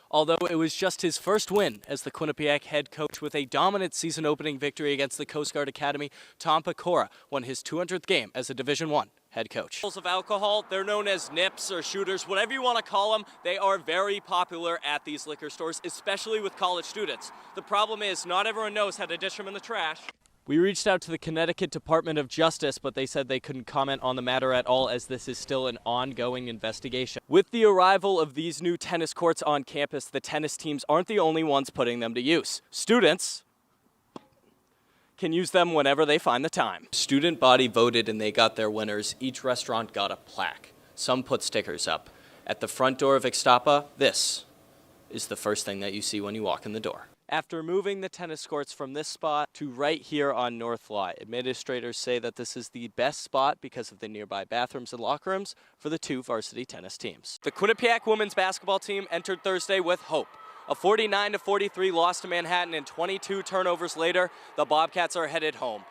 Although it was just his first win as the Quinnipiac head coach with a dominant season-opening victory against the Coast Guard Academy, Tom Pecora won his 200th game as a Division I head coach. Of alcohol, they're known as nips or shooters, whatever you want to call them. They are very popular at these liquor stores, especially with college students. The problem is not everyone knows how to dish them in the trash. We reached out to the Connecticut Department of Justice, but they said they couldn't comment on the matter at all as this is still an ongoing investigation. With the arrival of these new tennis courts on campus, the tennis teams aren't the only ones putting them to use. Students can use them whenever they find the time. Student body voted and they got their winners. Each restaurant got a plaque. Some put stickers up. At the front door of Ixtapa, this is the first thing that you see when you walk in the door. After moving the tennis courts from this spot to right here on North Lot, administrators say that this is the best spot because of the nearby bathrooms and locker rooms for the two varsity tennis teams. The Quinnipiac women's basketball team entered Thursday with hope. A 49-43 loss to Manhattan and 22 turnovers later, the Bobcats are headed home.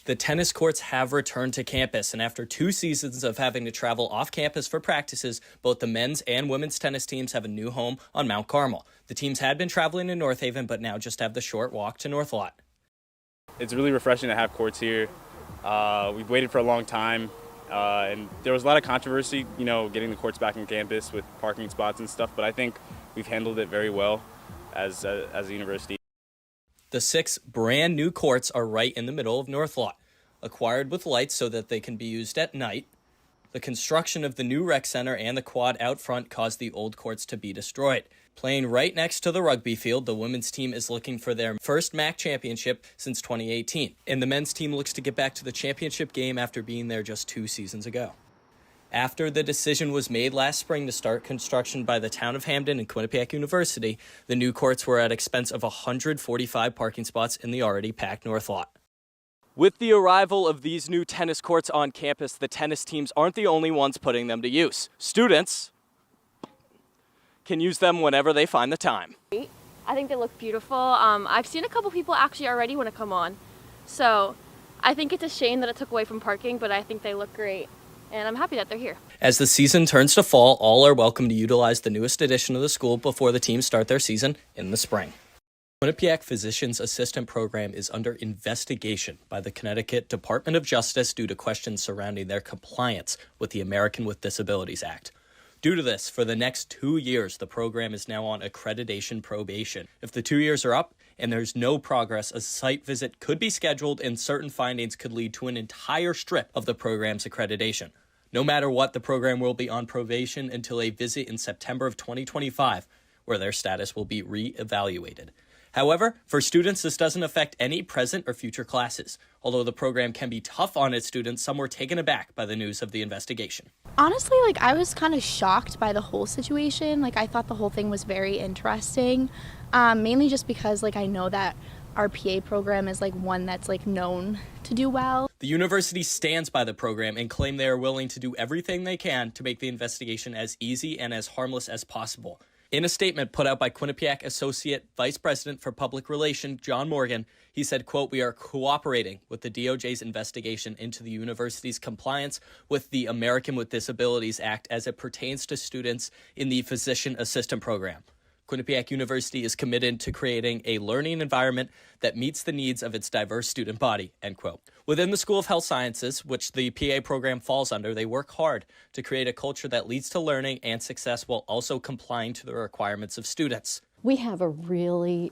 The tennis courts have returned to campus, and after 2 seasons of having to travel off campus for practices, both the men's and women's tennis teams have a new home on Mount Carmel. The teams had been traveling to North Haven, but now just have the short walk to North Lot. It's really refreshing to have courts here. We've waited for a long time, and there was a lot of controversy, getting the courts back on campus with parking spots and stuff, but I think we've handled it very well as a university. The 6 brand new courts are right in the middle of North Lot, acquired with lights so that they can be used at night. The construction of the new rec center and the quad out front caused the old courts to be destroyed. Playing right next to the rugby field, the women's team is looking for their first MAC championship since 2018, and the men's team looks to get back to the championship game after being there just 2 seasons ago. After the decision was made last spring to start construction by the town of Hamden and Quinnipiac University, the new courts were at expense of 145 parking spots in the already packed North Lot. With the arrival of these new tennis courts on campus, the tennis teams aren't the only ones putting them to use. Students can use them whenever they find the time. I think they look beautiful. I've seen a couple people actually already want to come on. So I think it's a shame that it took away from parking, but I think they look great. And I'm happy that they're here. As the season turns to fall, all are welcome to utilize the newest edition of the school before the teams start their season in the spring. Quinnipiac Physician's Assistant Program is under investigation by the Connecticut Department of Justice due to questions surrounding their compliance with the American with Disabilities Act. Due to this, for the next 2 years, the program is now on accreditation probation. If the 2 years are up and there's no progress, a site visit could be scheduled and certain findings could lead to an entire strip of the program's accreditation. No matter what, the program will be on probation until a visit in September of 2025, where their status will be re-evaluated. However, for students, this doesn't affect any present or future classes. Although the program can be tough on its students, some were taken aback by the news of the investigation. Honestly, I was kind of shocked by the whole situation. I thought the whole thing was very interesting, mainly just because, I know that our PA program is one that's known to do well. The university stands by the program and claim they are willing to do everything they can to make the investigation as easy and as harmless as possible. In a statement put out by Quinnipiac Associate Vice President for Public Relations, John Morgan, he said, quote, "We are cooperating with the DOJ's investigation into the university's compliance with the American with Disabilities Act as it pertains to students in the Physician Assistant Program. Quinnipiac University is committed to creating a learning environment that meets the needs of its diverse student body," end quote. Within the School of Health Sciences, which the PA program falls under, they work hard to create a culture that leads to learning and success while also complying to the requirements of students. We have a really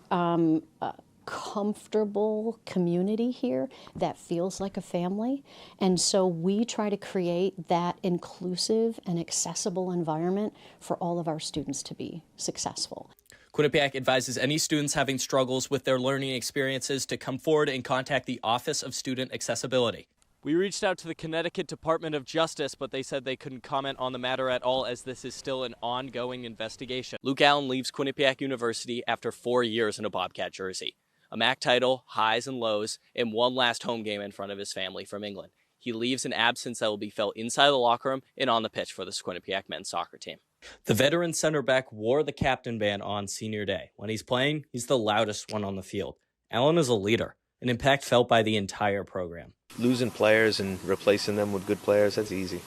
comfortable community here that feels like a family, and so we try to create that inclusive and accessible environment for all of our students to be successful. Quinnipiac advises any students having struggles with their learning experiences to come forward and contact the Office of Student Accessibility. We reached out to the Connecticut Department of Justice, but they said they couldn't comment on the matter at all as this is still an ongoing investigation. Luke Allen leaves Quinnipiac University after 4 years in a Bobcat jersey, a MAC title, highs and lows, and one last home game in front of his family from England. He leaves an absence that will be felt inside the locker room and on the pitch for the Quinnipiac men's soccer team. The veteran center back wore the captain band on senior day. When he's playing, he's the loudest one on the field. Allen is a leader, an impact felt by the entire program. Losing players and replacing them with good players, that's easy.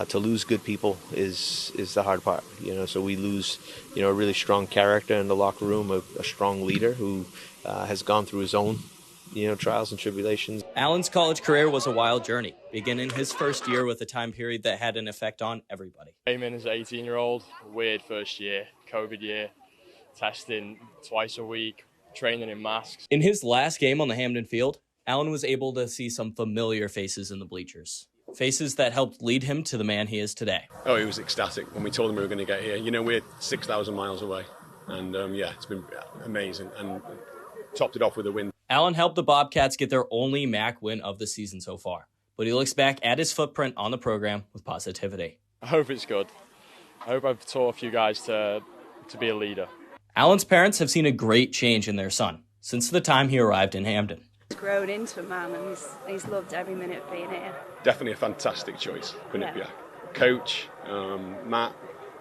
To lose good people is the hard part. So we lose, a really strong character in the locker room, a strong leader who has gone through his own, trials and tribulations. Allen's college career was a wild journey, beginning his first year with a time period that had an effect on everybody. Came in as an 18-year-old, weird first year, COVID year, testing twice a week, training in masks. In his last game on the Hamden field, Allen was able to see some familiar faces in the bleachers. Faces that helped lead him to the man he is today. Oh, he was ecstatic when we told him we were going to get here. We're 6,000 miles away. And it's been amazing. And topped it off with a win. Allen helped the Bobcats get their only MAC win of the season so far. But he looks back at his footprint on the program with positivity. I hope it's good. I hope I've taught a few guys to be a leader. Allen's parents have seen a great change in their son since the time he arrived in Hamden. He's grown into a man and he's loved every minute of being here. Definitely a fantastic choice, Quinnipiac. Yeah. Coach, Matt,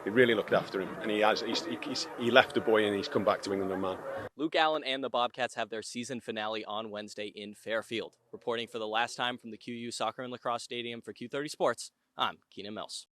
he really looked after him. And he left the boy and he's come back to England a man. Luke Allen and the Bobcats have their season finale on Wednesday in Fairfield. Reporting for the last time from the QU Soccer and Lacrosse Stadium for Q30 Sports, I'm Keenan Mills.